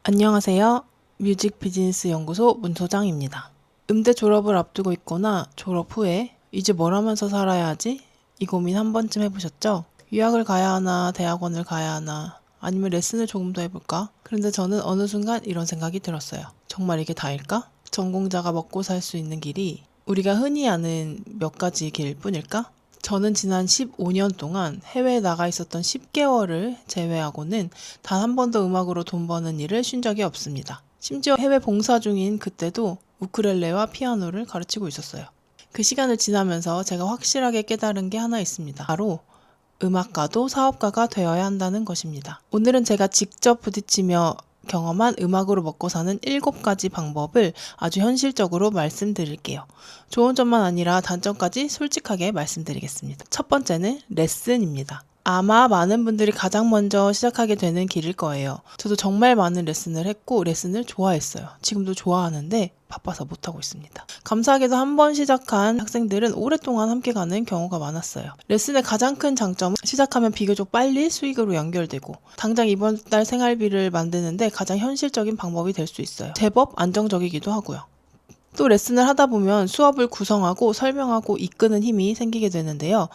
안녕하세요. 뮤직 비즈니스 연구소 문소장입니다. 음대 졸업을 앞두고 있거나 졸업 후에 이제 뭘 하면서 살아야 하지? 이 고민 한 번쯤 해보셨죠? 유학을 가야 하나, 대학원을 가야 하나, 아니면 레슨을 조금 더 해볼까? 그런데 저는 어느 순간 이런 생각이 들었어요. 정말 이게 다일까? 전공자가 먹고 살 수 있는 길이 우리가 흔히 아는 몇 가지 길 뿐일까? 저는 지난 15년 동안 해외에 나가 있었던 10개월을 제외하고는 단 한 번도 음악으로 돈 버는 일을 쉰 적이 없습니다. 심지어 해외 봉사 중인 그때도 우쿨렐레와 피아노를 가르치고 있었어요. 그 시간을 지나면서 제가 확실하게 깨달은 게 하나 있습니다. 바로 음악가도 사업가가 되어야 한다는 것입니다. 오늘은 제가 직접 부딪히며 경험한 음악으로 먹고 사는 7가지 방법을 아주 현실적으로 말씀드릴게요. 좋은 점만 아니라 단점까지 솔직하게 말씀드리겠습니다. 첫 번째는 레슨입니다. 아마 많은 분들이 가장 먼저 시작하게 되는 길일 거예요. 저도 정말 많은 레슨을 했고 레슨을 좋아했어요. 지금도 좋아하는데 바빠서 못하고 있습니다. 감사하게도 한 번 시작한 학생들은 오랫동안 함께 가는 경우가 많았어요. 레슨의 가장 큰 장점은 시작하면 비교적 빨리 수익으로 연결되고 당장 이번 달 생활비를 만드는데 가장 현실적인 방법이 될 수 있어요. 제법 안정적이기도 하고요. 또 레슨을 하다 보면 수업을 구성하고 설명하고 이끄는 힘이 생기게 되는데요.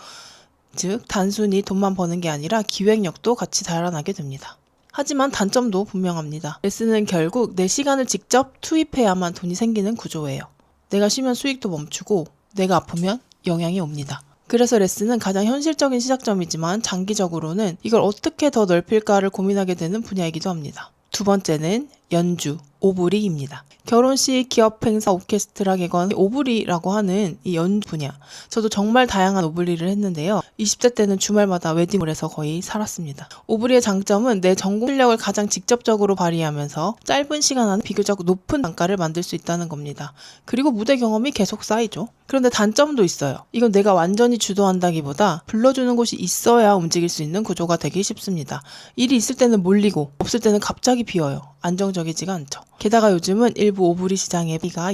즉 단순히 돈만 버는 게 아니라 기획력도 같이 달아나게 됩니다. 하지만 단점도 분명합니다. 레슨은 결국 내 시간을 직접 투입해야만 돈이 생기는 구조예요. 내가 쉬면 수익도 멈추고 내가 아프면 영향이 옵니다. 그래서 레슨은 가장 현실적인 시작점이지만 장기적으로는 이걸 어떻게 더 넓힐까를 고민하게 되는 분야이기도 합니다. 두 번째는 연주, 오브리입니다. 결혼식, 기업 행사, 오케스트라 개건, 오브리라고 하는 이 연주 분야. 저도 정말 다양한 오브리를 했는데요. 20대 때는 주말마다 웨딩홀에서 거의 살았습니다. 오브리의 장점은 내 전공 실력을 가장 직접적으로 발휘하면서 짧은 시간 안에 비교적 높은 단가를 만들 수 있다는 겁니다. 그리고 무대 경험이 계속 쌓이죠. 그런데 단점도 있어요. 이건 내가 완전히 주도한다기보다 불러주는 곳이 있어야 움직일 수 있는 구조가 되기 쉽습니다. 일이 있을 때는 몰리고 없을 때는 갑자기 비어요. 안정적이지가 않죠. 게다가 요즘은 일부 오브리 시장의 비가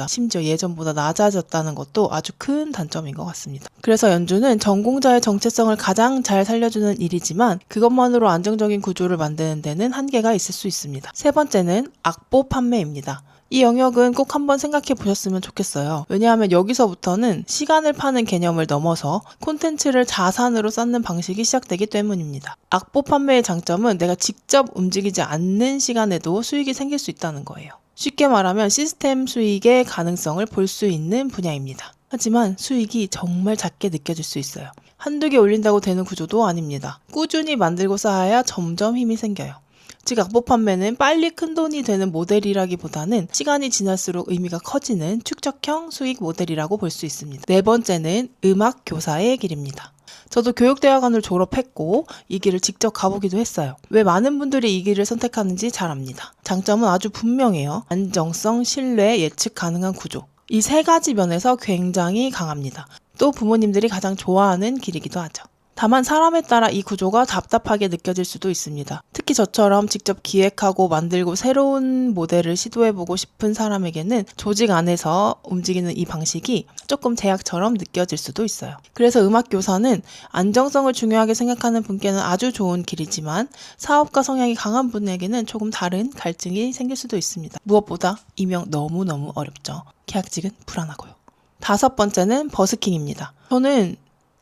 심지어 예전보다 낮아졌다는 것도 아주 큰 단점인 것 같습니다. 그래서 연주는 전공자의 정체성을 가장 잘 살려주는 일이지만 그것만으로 안정적인 구조를 만드는 데는 한계가 있을 수 있습니다. 세 번째는 악보 판매입니다. 이 영역은 꼭 한번 생각해 보셨으면 좋겠어요. 왜냐하면 여기서부터는 시간을 파는 개념을 넘어서 콘텐츠를 자산으로 쌓는 방식이 시작되기 때문입니다. 악보 판매의 장점은 내가 직접 움직이지 않는 시간에도 수익이 생길 수 있다는 거예요. 쉽게 말하면 시스템 수익의 가능성을 볼 수 있는 분야입니다. 하지만 수익이 정말 작게 느껴질 수 있어요. 한두 개 올린다고 되는 구조도 아닙니다. 꾸준히 만들고 쌓아야 점점 힘이 생겨요. 즉 악보 판매는 빨리 큰 돈이 되는 모델이라기보다는 시간이 지날수록 의미가 커지는 축적형 수익 모델이라고 볼 수 있습니다. 네 번째는 음악 교사의 길입니다. 저도 교육대학원을 졸업했고 이 길을 직접 가보기도 했어요. 왜 많은 분들이 이 길을 선택하는지 잘 압니다. 장점은 아주 분명해요. 안정성, 신뢰, 예측 가능한 구조. 이 세 가지 면에서 굉장히 강합니다. 또 부모님들이 가장 좋아하는 길이기도 하죠. 다만 사람에 따라 이 구조가 답답하게 느껴질 수도 있습니다. 특히 저처럼 직접 기획하고 만들고 새로운 모델을 시도해보고 싶은 사람에게는 조직 안에서 움직이는 이 방식이 조금 제약처럼 느껴질 수도 있어요. 그래서 음악 교사는 안정성을 중요하게 생각하는 분께는 아주 좋은 길이지만 사업가 성향이 강한 분에게는 조금 다른 갈증이 생길 수도 있습니다. 무엇보다 이명 너무너무 어렵죠. 계약직은 불안하고요. 다섯 번째는 버스킹입니다. 저는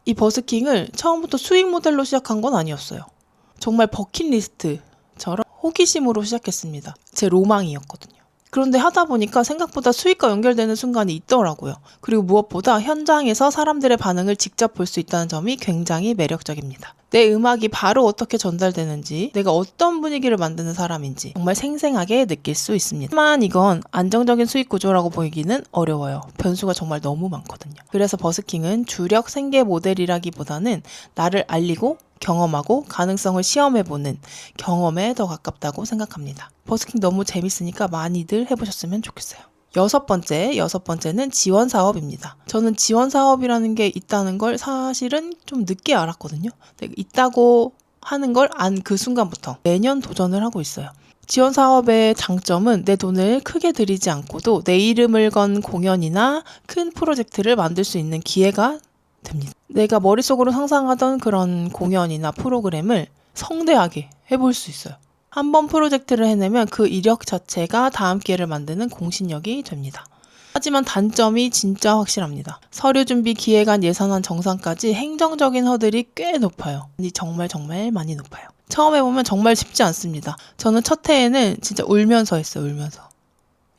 이 버스킹을 처음부터 수익 모델로 시작한 건 아니었어요. 정말 버킷리스트처럼 호기심으로 시작했습니다. 제 로망이었거든요. 그런데 하다 보니까 생각보다 수익과 연결되는 순간이 있더라고요. 그리고 무엇보다 현장에서 사람들의 반응을 직접 볼 수 있다는 점이 굉장히 매력적입니다. 내 음악이 바로 어떻게 전달되는지, 내가 어떤 분위기를 만드는 사람인지 정말 생생하게 느낄 수 있습니다. 하지만 이건 안정적인 수익 구조라고 보이기는 어려워요. 변수가 정말 너무 많거든요. 그래서 버스킹은 주력 생계 모델이라기보다는 나를 알리고 경험하고 가능성을 시험해보는 경험에 더 가깝다고 생각합니다. 버스킹 너무 재밌으니까 많이들 해보셨으면 좋겠어요. 여섯 번째는 지원 사업입니다. 저는 지원 사업이라는 게 있다는 걸 사실은 좀 늦게 알았거든요. 있다고 하는 걸 안 그 순간부터 매년 도전을 하고 있어요. 지원 사업의 장점은 내 돈을 크게 들이지 않고도 내 이름을 건 공연이나 큰 프로젝트를 만들 수 있는 기회가 됩니다. 내가 머릿속으로 상상하던 그런 공연이나 프로그램을 성대하게 해볼 수 있어요. 한번 프로젝트를 해내면 그 이력 자체가 다음 기회를 만드는 공신력이 됩니다. 하지만 단점이 진짜 확실합니다. 서류 준비, 기획안, 예산안, 정산까지 행정적인 허들이 꽤 높아요. 정말 많이 높아요. 처음 해보면 정말 쉽지 않습니다. 저는 첫 해에는 진짜 울면서 했어요. 울면서.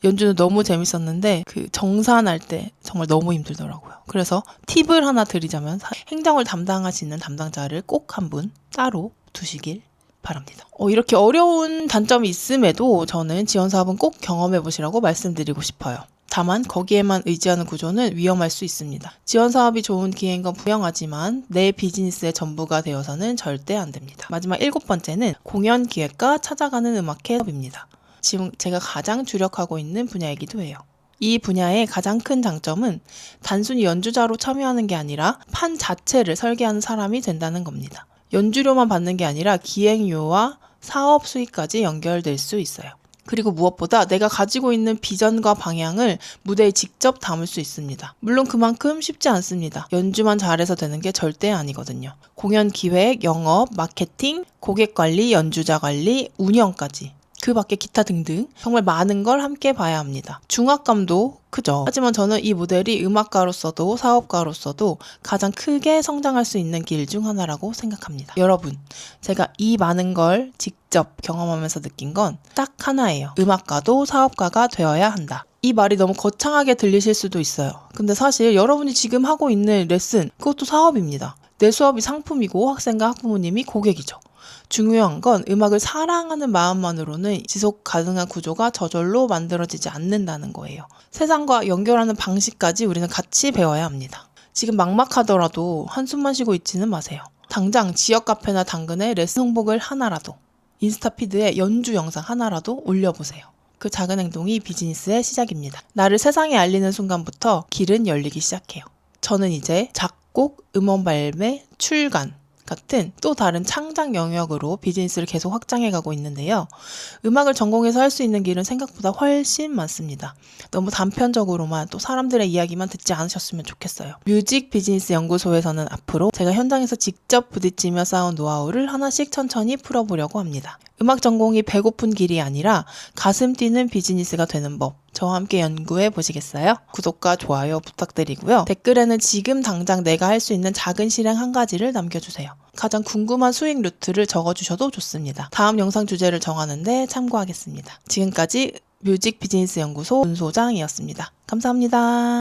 연주는 너무 재밌었는데 그 정산할 때 정말 너무 힘들더라고요. 그래서 팁을 하나 드리자면 행정을 담당하시는 담당자를 꼭 한 분 따로 두시길 바랍니다. 이렇게 어려운 단점이 있음에도 저는 지원사업은 꼭 경험해보시라고 말씀드리고 싶어요. 다만 거기에만 의지하는 구조는 위험할 수 있습니다. 지원사업이 좋은 기회인 건 분명하지만 내 비즈니스의 전부가 되어서는 절대 안 됩니다. 마지막 7번째는 공연 기획과 찾아가는 음악회 사업입니다. 지금 제가 가장 주력하고 있는 분야이기도 해요. 이 분야의 가장 큰 장점은 단순히 연주자로 참여하는 게 아니라 판 자체를 설계하는 사람이 된다는 겁니다. 연주료만 받는 게 아니라 기획료와 사업 수익까지 연결될 수 있어요. 그리고 무엇보다 내가 가지고 있는 비전과 방향을 무대에 직접 담을 수 있습니다. 물론 그만큼 쉽지 않습니다. 연주만 잘해서 되는 게 절대 아니거든요. 공연 기획, 영업, 마케팅, 고객 관리, 연주자 관리, 운영까지. 그 밖에 기타 등등 정말 많은 걸 함께 봐야 합니다. 중압감도 크죠. 하지만 저는 이 모델이 음악가로서도 사업가로서도 가장 크게 성장할 수 있는 길 중 하나라고 생각합니다. 여러분, 제가 이 많은 걸 직접 경험하면서 느낀 건 딱 하나예요. 음악가도 사업가가 되어야 한다. 이 말이 너무 거창하게 들리실 수도 있어요. 근데 사실 여러분이 지금 하고 있는 레슨, 그것도 사업입니다. 내 수업이 상품이고 학생과 학부모님이 고객이죠. 중요한 건 음악을 사랑하는 마음만으로는 지속 가능한 구조가 저절로 만들어지지 않는다는 거예요. 세상과 연결하는 방식까지 우리는 같이 배워야 합니다. 지금 막막하더라도 한숨만 쉬고 있지는 마세요. 당장 지역 카페나 당근에 레슨 홍보글 하나라도, 인스타피드에 연주 영상 하나라도 올려보세요. 그 작은 행동이 비즈니스의 시작입니다. 나를 세상에 알리는 순간부터 길은 열리기 시작해요. 저는 이제 작곡, 음원 발매, 출간 같은 또 다른 창작 영역으로 비즈니스를 계속 확장해가고 있는데요. 음악을 전공해서 할 수 있는 길은 생각보다 훨씬 많습니다. 너무 단편적으로만 또 사람들의 이야기만 듣지 않으셨으면 좋겠어요. 뮤직 비즈니스 연구소에서는 앞으로 제가 현장에서 직접 부딪히며 쌓은 노하우를 하나씩 천천히 풀어보려고 합니다. 음악 전공이 배고픈 길이 아니라 가슴 뛰는 비즈니스가 되는 법, 저와 함께 연구해 보시겠어요? 구독과 좋아요 부탁드리고요. 댓글에는 지금 당장 내가 할 수 있는 작은 실행 한 가지를 남겨주세요. 가장 궁금한 수익 루트를 적어주셔도 좋습니다. 다음 영상 주제를 정하는데 참고하겠습니다. 지금까지 뮤직 비즈니스 연구소 문소장이었습니다. 감사합니다.